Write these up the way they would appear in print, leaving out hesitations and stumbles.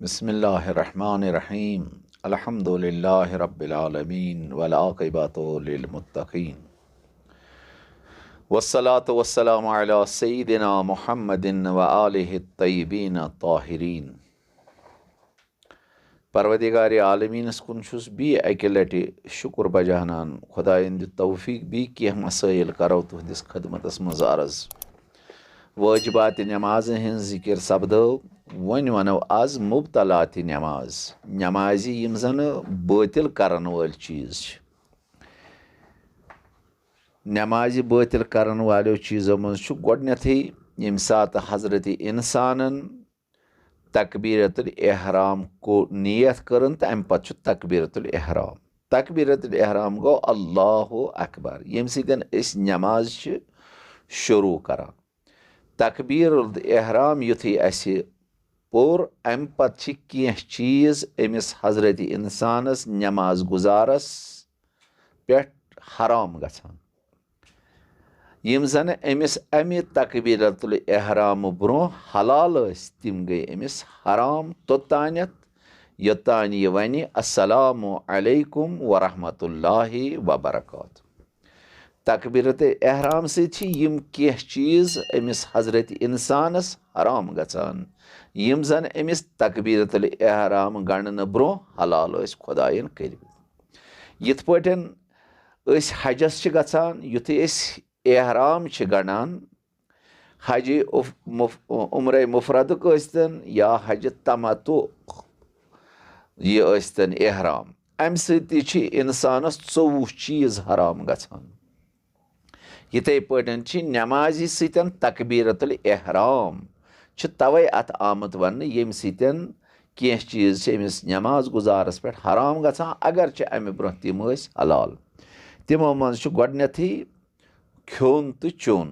बिस्मिल्लाहिर्रहमानिर्रहीम अल्हम्दुलिल्लाहि रब्बिल आलमीन वल आक़िबतु लिल मुत्तक़ीन वस्सलातु वस्सलामु अला सय्यिदिना मुहम्मदिन व आलिहि तय्यिबीन ताहिरीन। परवदिगार आलमीनस कुन छुस बी अकि लटि शुक्र बजानान खुदायन दित तौफीक बी कह मसाइल करो तुहदिस खदमतस मज अर्ज। वाजिबात नमाज हिंद जिक्र सपदो वन वनो आज मुबतलात नमाज नमाजी यम जन बातिल करन वाल चीज नमाज बातिल करन वालो चीज़ों मज गोडनेथी यम सात हजरत इंसानन तकबीरतुल एहराम को नियत करन तो अम पत तकबीरतुल एहराम गो अल्लाहु अकबर यम सिदन इस नमाज शुरू करा तकबीरुल एहराम युथी असी पोर अम पत कह चीज अमिस हजरत इंसानस नमाज गुजारस पे हराम गछान यम जन अमिस अमि तकबीरतुल एहराम ब्रो हलाल तिम गई अमिस हराम तोतानत योतान यह वन अस्सलामु अलैकुम वरहमतुल्लाहि वबरकातुहू। तकबीरत एहराम से यम कह चीज अमिस हजरत इंसानस हराम गछान यम जन अमिस तकबीरतुल एहराम गणन ब्रो हलाल खुदायन कर यथ पटन हजस गछान युथे एहराम गणान हज उम्र मुफरदुक या हज तमतु यह एहराम अम सि इंसानस 24 चीज हराम गछान यथे पटन नमाजी सतन तकबीरतुल एहराम तवे अत आमत वन यम सतन कह चीज अमिस नमाज गुजारस पे हराम गछान अगर अमि ब्रोह तिम हलाल तिमो मज गोडनेथी खोन तो चोन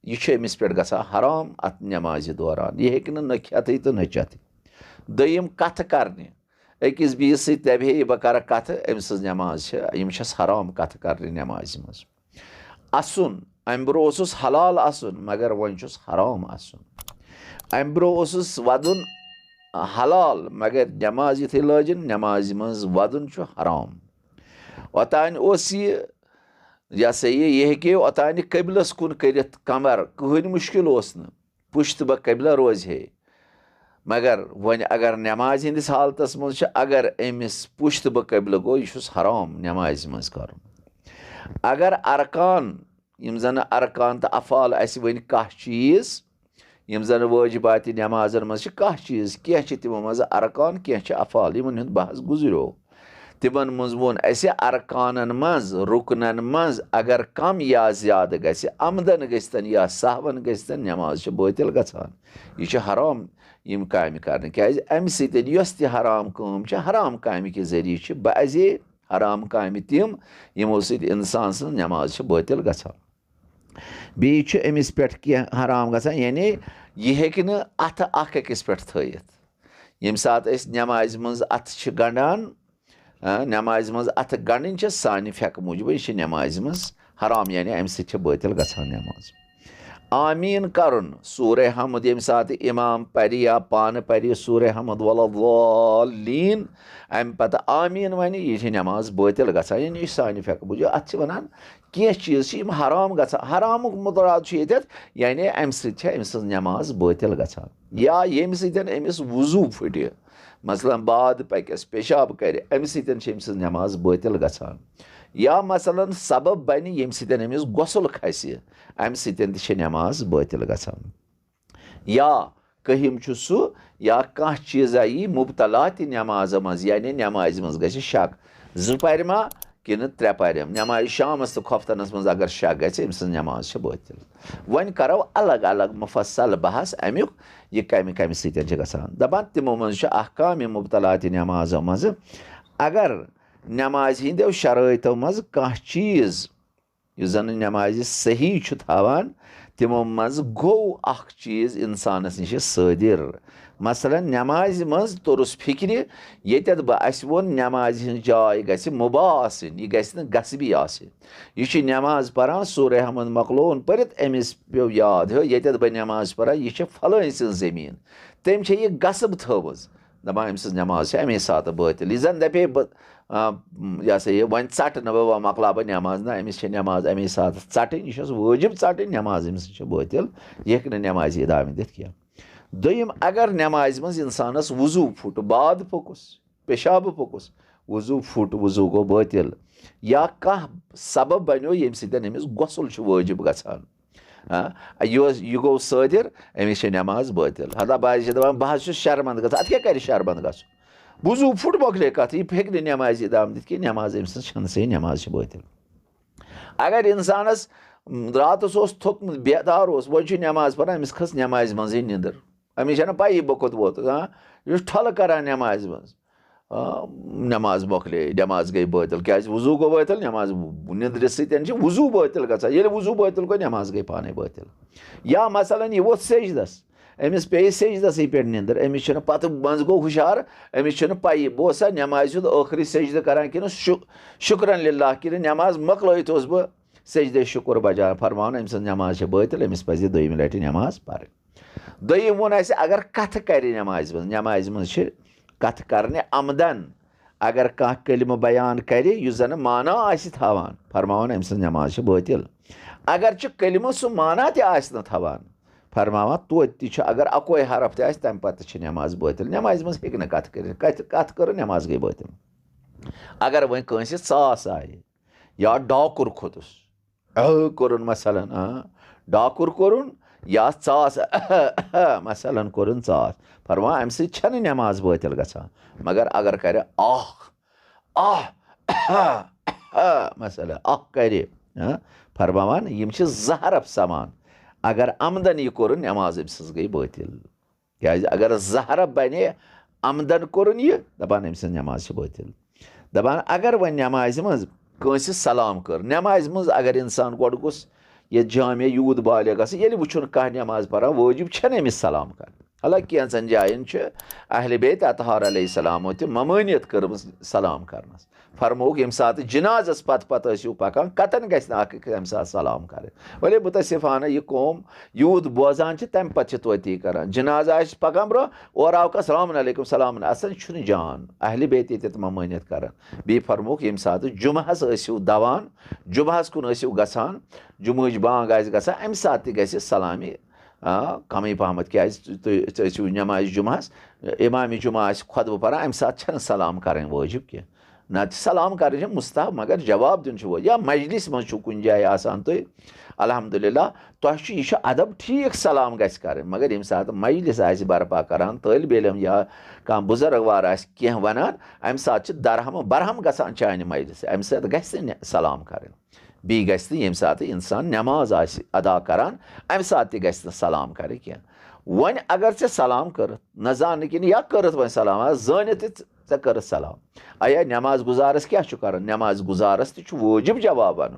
यह अमिस पे गछान हराम अत नमाज दौरान यह हेक न खेत तो न चेत दोयम कथ करने अकिस बीस दपे बह कर कथ अम सज नमाज यम हराम कथ करने नमाज मज असन अम ब्रो हलाल असन मगर वन हराम असन अम ब्रो वदन हलाल मगर नमाज युथे लाजन नमाज मज वदन हराम ओतान यह सा यह हे ओतान कबिलस कुन कर कमर कहन मुश्किल न पुश्त बह कबिला रोज है मगर वन अगर नमाज हंदिस हालतस मज अगर अमिस पुश्त बह कबिल गो यह हराम नमाज मज कर अगर अरकान यम जन अरकान तो अफाल अस वन कह चीज यम जन वाजिबात नमाजन मज कह चीज कह तिमो मज अरकान कह अफाल यमन बहस गुजरो तिमन मज वोन अस अरकानन मज रुकनन मज अगर कम या ज्यादा गस आमदन गस्तन या सहवन गस्तन नमाज बातिल गछान यह हराम यम काम कर क्या अम सत हराम काम हराम काम के जरिए बजे हराम काम तिम यमो सत इंसान सं नमाज बातिल गछान बीच अमिस पे कह हराम गछान यानी यह हेकि न अथ अकिस पे थयित यम सात नमाज मज अथ गंडान नमाज मज अथ गंडन सान फेक मूजब यह नमाज मज हराम यानी अम सत बातिल गछान नमाज आमीन करन सूर हमद यम सात इमाम पर या पान पर सूर हमद वल्लीन अम पत आमीन वन यह नमाज बातिल गछान यानी सान फेक मूजब अत वनान कह चीज हराम गछान हराम मुतराद यानी अम सत नमाज बातिल गछान या यम सत अमिस वजू फट मसलन बाद पकस पेशाब कर अम सत नमाज बातिल गछान या मसलन सबब बन यम सत अमिस गुसल खस अम सत नमाज बातिल गछान या कहिम सह या कह चीज़ यी मुबतलात नमाज मज यानी नमाज मज गछ शक जो परमा कि 3 परम नमाज शामस तो खफ्तनस मज अगर शक गम सज नमाज बातिल वन करो अलग अलग मुफसल बहस अमुक यह कम कम सत गछान दपान तिमो मज अहकाम मुबतलात नमाज मज अगर नमाज हिंदो शराइतो मज कह चीज जन नमाज सही थावान तिमो मज गो अख चीज इंसानस निश सदिर मसलन नमाज मज तोरुस फिक्र ये बह वो नमाज जाय गस मुबा यह गस गसबी यह नमाज परान सूर हमद मकलोन परित अमिस पे याद हो ये बह नमाज परान यह फलान सज जमीन तम यह गसब थवज दपान अम्स नमाज अमे सात बातिल यह जन दपे यह सा यह वन ट बह मकला बह नमाज ना अमिस नमाज अमे सात टन यह वाजिब टन नमाज अमिस बातिल यह हेक नमाज इदाम दित क्या दोयम अगर नमाज मज इंसानस वजू फुट बाद फुकुस पेशाब फुकुस वजू फुट वजू गो बातिल या कह सबब बनो ये अमिस गसल वाजिब गसान यह गो सदिर अमिस नमाज बातिल हता बाज दपान बह शर्मंद ग अत क्या कर शर्मंद ग वजू फुट मोकले कत यह हेक नमाज इदाम दित कि नमाज अमिस सही नमाज बातिल अगर इंसानस रातस थोकमुत बेदार वो नमाज पढ़ान अमिस खस नमाज मज निंदर अमिस पाई बह कोत वोत यह ठल करान नमाज मज नमाज मोकले नमाज गई बातिल क्या वजू गो बातिल नमाज निंद्र सतन वजू बातिल गसान ये वजू बातिल गो नमाज गई पाने बातिल या मसलन यह वोत सेजदस अमिस पे सेजदस पे निंदर अमिस पत मज गो हुशार अमिस पाई बह सा नमाज आखिरी सजद करान कि शुक्रन लिल्लाह कि नमाज मकलत बह सजद शुक्र बजा फरमान अमिस नमाज बातिल अमिस पज दोयम लटि नमाज पर दोयम वोन अगर कथ कर नमाज मज कथ करने आमदन अगर कह कलिम बयान कर जन माना थावान फरमान अमिस नमाज बातिल अगर कलिम सह माना थावान फरमावान तोत अगर अकोई हरफ तम पत नमाज बातिल नमाज मज हेक कथ कर नमाज गई बातिल अगर वह कंस सास आए या डाकुर खोतुस कोरुन मसलन डाकुर कोरुन या सास मसलन कोरुन सास फरमा अम सह नमाज बातिल गसान मगर अगर कर मसलन कर फरमावान यम जहरफ समान अगर आमदन यह कोरुन नमाज अम्स गई बातिल क्या अगर जहरफ बने आमदन कोरुन यह दपान अम्स नमाज बातिल दपान अगर वह नमाज मज कंस सलाम कर नमाज मज अगर इंसान गोड गोस ये जामे यूद बाले ये वुन कह नमाज पढ़ान वाजिब अमिस सलाम कर हालांकि कैंसन जायन अहल बैत अतहार अलैहिस्सलाम ते ममानियत कर सलाम करनस फरमोक यम सात जनाजस पत पत पकान कतन गम सात सलाम कर वले मुतसिफाना यह कौम यूद बोजान तम पे तोती कर जनाज पकान ब्रो और आव सलाम अलैकुम सलाम असन जान अहल बैत ये ममानियत कर बी फरमोक यम सात जुमहस दवान जुमहस कुन गसान जुमहज बांग गसान अम सात गि सलामी कम पहमत क्या नमाज जुमहस इमाम जुमा खुतब पढ़ान अम सात सलाम कर वाजिब क्या ना सलाम कर मुस्तहब मगर जवाब दिन वो या मजलिस मज कुन जाए आसान तो अल्हम्दुलिल्लाह यह अदब ठीक सलाम गस कर मगर यम सात मजलिस बर्पा करान तालिब इल्म या कह बुजुर्ग वार कह वनान अम सात दरहम बरहम गसान चान मजलिस अम सात गस सलाम कर बी गस यम सात इंसान नमाज अदा करान अम सात गस सलाम कर क्या वन अगर चे सलाम कर न जान कि या कर वन सलाम जानित े कर सलाम आया नमाज गुजारस क्या कर नमाज गुजारस वाजिब जवाब वन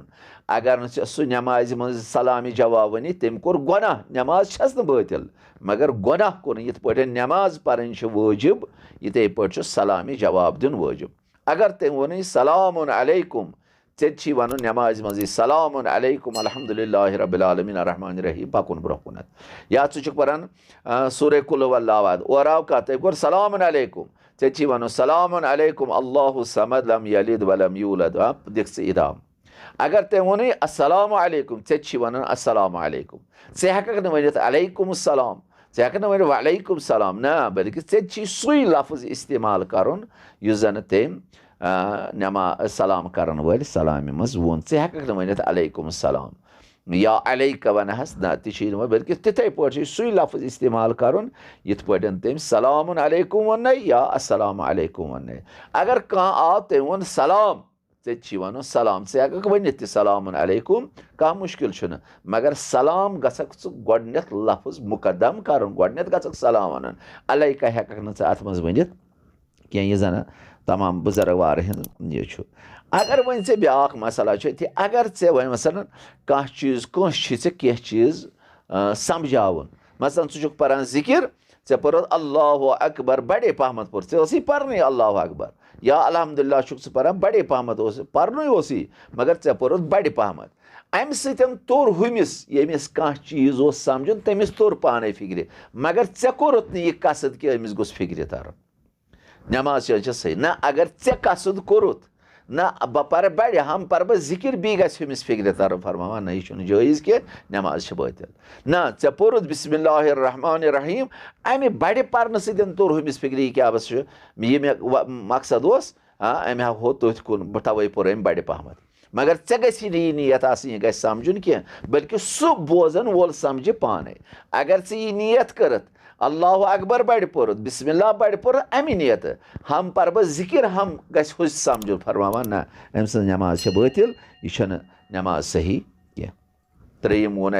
अगर सह नमाज मज सलामी जवाब वन तम कोर गुनाह नमाज छस बातिल मगर गुनाह कोर ये पे नमाज पढ़न वाजिब ये पे सलामी जवाब दिन वाजिब अगर तम वन सलाम अलैकुम े वन नमाज मज सलाम अलैकुम अल्हम्दुलिल्लाहि रब्बिल आलमीन अर्रहमान रहीम पकुन ब्रोह कुनत या पढ़ान सूरह कुल हुवल्लाहु और आव कत कोर सलाम अलैकुम े वन सलाम अलैकुम अल्लाहु समद लम यलिद वलम यूलद दिख इदाम अगर तम वन अस्सलाम अलैकुम े वन अस्सलाम अलैकुम हेक वन अलैकुम सलाम हेक वन वलैकुम सलाम ना बल्कि े सुई लफ्ज इस्तेमाल कर जन तम नमा सलाम करन वल सलाम मज वोन हेक वन अलैकुम सलाम या अलैक वनहस ना वन बल्कि तिथे पे सुई लफ्ज इस्तेमाल कर पे तम सलाम अलैकुम वन या अस्सलाम अलैकुम वन अगर कह आव तम वन सलाम े वन सलाम हेक वन सलाम अलैकुम कह मुश्किल मगर सलाम गसक गोडनेथ लफ्ज मुकदम कर गोडनेथ गसक सलाम वन अलैका हेक अत मज वन कह जन तमाम बुजुर्ग वार यह अगर वन ऐ ब्या मसला अगर ऐ वन मसलन कह चीज कह चीज समझावन मसलन छु पढ़ान जिकिर ऐ पर् अल्लाहु अकबर बड़े पहमत पे पर्न अल्लाहु अकबर या अल्हम्दुलिल्लाह छु पढ़ान बड़े पहमत पर्न मगर ऐ पर् बड़े पहमत अम सतन तोर हुमिस यमिस कह चीज समझन तमिस तोर पाने फिक्र मगर ऐ कोरुत यह कसद कि अमिस गोस फिक्र तर नमाज सही ना अगर ऐ कसुद कोरुत ना बह पर बड़े हम पर बह जिक्र बी गमिस फिक्र तरफ फरमावा ना यह जायज़ कि नमाज बातिल ना ऐ पोरुत बिस्मिल्लाहिर्रहमानिर्रहीम अमे बड़े पर्न तोर हमिस फिक्र क्या बस ये मे मकसद अमे हो तथ कुन तवे पोर अम बड़े पहमत मगर ऐ गि नीयत यह गि समझुन कह बल्कि सह बोजन वोल समझ पाने अगर यह नीयत करत अल्लाह अकबर बड़ पोरुत बिस्मिल्लाह बड़ पोरुत अमी नीयत हम पर बह जिक्र हम गि समझुन फरमावा ना अम सज नमाज बातिल यह नमाज सही कह त्रेयम वोन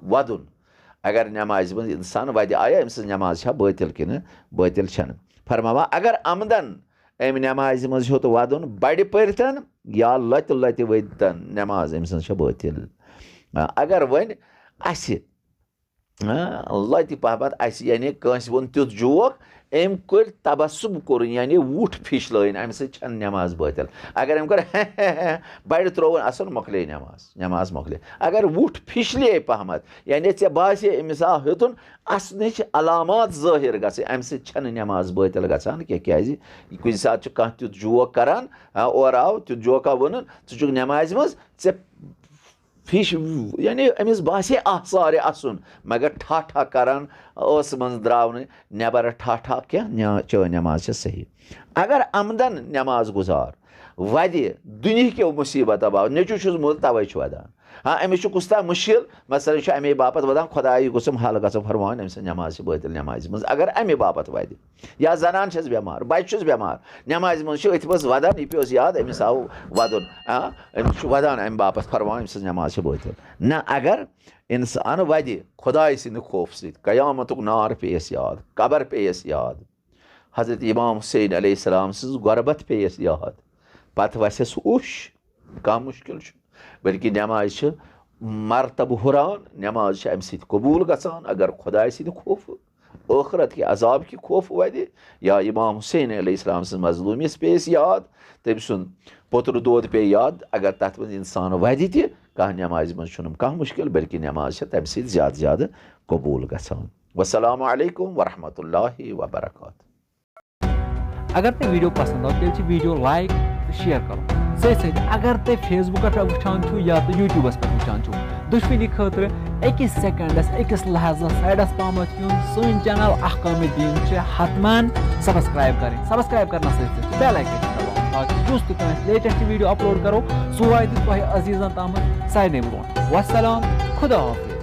वदुन अगर नमाज मज इंसान वद आया अम सज नमाज बातिल कि बातिल फरमावा अगर आमदन अम नमाज मज होत वदुन बड़ पर्तन या लत लत वदन नमाज अम सज बातिल अगर वन लत पहमत यानी कंस वोन तुथ जोक अम कर तबसुम कोर यानी वुठ फिश लाइन अम सह नमाज बातिल अगर अम कर बड़ त्रोवन असन मोकले नमाज मोकले अगर वुठ फिशले पहमत यानी ऐ बासे अमिस आ हेतुन असनिश अलामात ज़ाहिर गसे अम सह नमाज बातिल गसान क्या कुछ सात कह तुथ जोक करान और आव तुथ जोका वन ज़ुक नमाज मज फिश यानी अमिस बासे सारे असन मगर ठाठा करान मन द्रावन नबर ठाठा क्या च नमाज सही अगर आमदन नमाज गुजार वद दुनिया के मुसीबत आव नचु मुल तवे वदान हाँ अमिस कुस्ता मुश्किल मसलन अमे बापत वदान खुदाई गुसम हल ग फरमान अम नमाज बातिल नमाज मज अगर अमे बापत वद या जनान बेमार बच्चुस बेमार नमाज मज मज वदान यह पे याद अमिस आव वदन अमिस वदान अमे बापत फरमान अम नमाज बातिल ना अगर इंसान वद खुदाई सिंद खौफ सयामतुक नार पेस याद कबर पेस याद हजरत इमाम हुसैन अलैहिस्सलाम सज गुरबत पेस याद पत वसस उश कह मुश्किल बल्कि नमाज मरतब हुरान नमाज अम सत कबूल गसान अगर खुदा सद खौफ आखरत के अजाब की खौफ वद या इमाम हुसैन अलैहिस्सलाम सज मजलूमियत पेस याद तम सुन पोतर दोद पे याद अगर तथ मज इंसान वद तह नमाज मज कह मुश्किल बल्कि नमाज तम सत ज़्यादा ज़्यादा कबूल गसान। वस्सलामु अलैकुम वरहमतुल्लाहि वबरकातुहू। अगर ते वीडियो पसंद आए तेल वीडियो लाइक तो शेयर करो सत अगर ते फेसबुक पे वुचान या तो यूट्यूबस पे वुचान दुश्मनी खतर अकिस सेकंडस अकिस लहजा साइडस पामत यून सोन चैनल अहकाम दीन हतमान सब्सक्राइब करें सब्सक्राइब करना सत बेल आइकन दबाओ ताकि जुस तो लेटेस्ट वीडियो अपलोड करो सो वात तुह अजीजन ताम सारे ब्रो। वस्सलाम खुदा हाफिज।